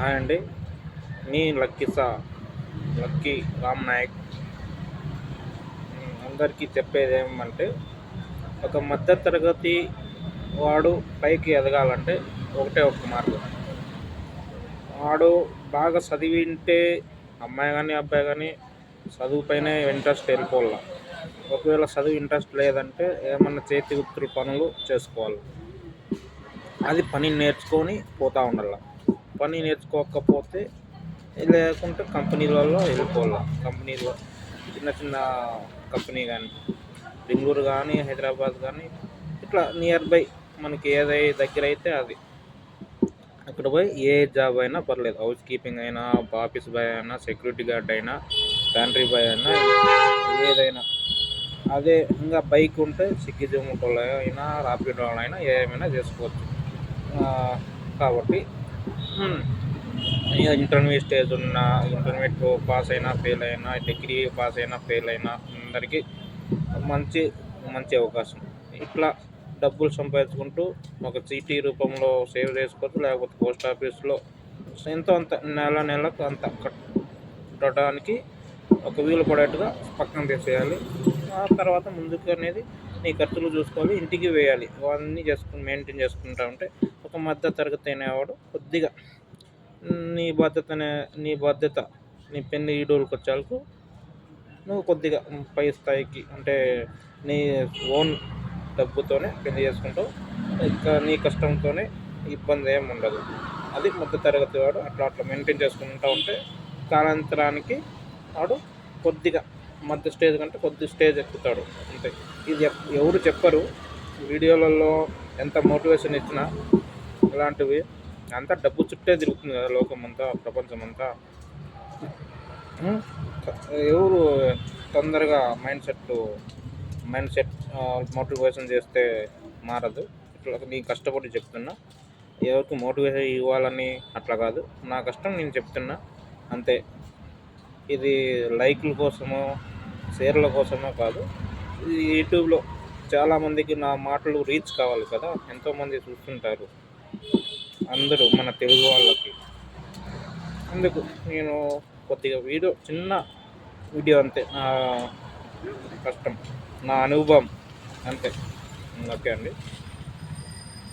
Hi అండి. మీ lucky Ram Naik. అందరికీ చెప్పేది ఏమంటే, ఒక మధ్య తరగతి వాడు పైకి ఎదగాలంటే ఒకటే ఒక మార్గం. వాడు బాగా చదివింటే అమ్మాయి కానీ అబ్బాయి కానీ చదువుపైనే ఇంట్రెస్ట్ వెళ్ళిపోవాల. ఒకవేళ చదువు ఇంట్రెస్ట్ లేదంటే ఏమన్నా చేతి వృత్తుల పనులు చేసుకోవాలి. అది పని నేర్చుకొని పోతూ ఉండాలి. పని నేర్చుకోకపోతే లేకుంటే కంపెనీలలో వెళ్ళిపోవాలి. కంపెనీలో చిన్న చిన్న కంపెనీ కానీ బెంగళూరు కానీ హైదరాబాద్ కానీ ఇట్లా నియర్ బై మనకి ఏదై దగ్గర అయితే అది అక్కడ పోయి ఏ జాబ్ అయినా పర్లేదు. హౌస్ కీపింగ్ అయినా, ఆఫీస్ బాయ్ అయినా, సెక్యూరిటీ గార్డ్ అయినా, ప్యాంట్రీ బాయ్ అయినా, ఏదైనా అదే. ఇంకా బైక్ ఉంటే స్విగ్గీ జొమాటోలో అయినా, రాపిడో అయినా ఏమైనా చేసుకోవచ్చు. కాబట్టి ఇంటర్మీడియట్ స్టేజ్ ఉన్న, ఇంటర్మీడియట్ పాస్ అయినా ఫెయిల్ అయినా, డిగ్రీ పాస్ అయినా ఫెయిల్ అయినా అందరికీ మంచి మంచి అవకాశం. ఇట్లా డబ్బులు సంపాదించుకుంటూ ఒక చీటీ రూపంలో సేవ్ చేసుకోవచ్చు. లేకపోతే పోస్ట్ ఆఫీస్లో ఎంతో అంత నెలకు అంత కట్టడానికి ఒక వీలు పడేట్టుగా పక్కన తీసేయాలి. ఆ తర్వాత ముందుకు అనేది నీ ఖర్చులు చూసుకోవాలి, ఇంటికి వేయాలి. అవన్నీ మెయింటైన్ చేసుకుంటూ ఉంటే ఒక మధ్య తరగతి అనేవాడు కొద్దిగా నీ బాధ్యత నీ పెళ్లి ఈడోళ్ళకి వచ్చేందుకు నువ్వు కొద్దిగా పై స్థాయికి అంటే నీ ఓన్ డబ్బుతోనే పెళ్లి చేసుకుంటావు. ఇంకా నీ కష్టంతోనే ఇబ్బంది ఏమి ఉండదు. అది మధ్య తరగతి వాడు అట్లా మెయింటైన్ చేసుకుంటూ ఉంటే కాలాంతరానికి వాడు కొద్దిగా మధ్య స్టేజ్ కంటే కొద్ది స్టేజ్ ఎక్కుతాడు అంతే. ఇది ఎవరు చెప్పరు వీడియోలలో, ఎంత మోటివేషన్ ఇచ్చినా. ఇలాంటివి అంతా డబ్బు చుట్టే తిరుగుతుంది కదా లోకం అంతా, ప్రపంచం అంతా. ఎవరు తొందరగా మైండ్ సెట్ మోటివేషన్ చేస్తే మారదు. ఇట్లా నీ కష్టపడి చెప్తున్నా, ఎవరికి మోటివేషన్ ఇవ్వాలని అట్లా కాదు. నా కష్టం నేను చెప్తున్నా అంతే. ఇది లైక్ల కోసమో షేర్ల కోసమో కాదు. ఇది యూట్యూబ్లో చాలామందికి నా మాటలు రీచ్ కావాలి కదా, ఎంతోమంది చూస్తుంటారు అందరూ మన తెలుగు వాళ్ళకి. అందుకు నేను కొద్దిగా చిన్న వీడియో అంతే, నా కష్టం, నా అనుభవం అంతే. ఓకే అండి.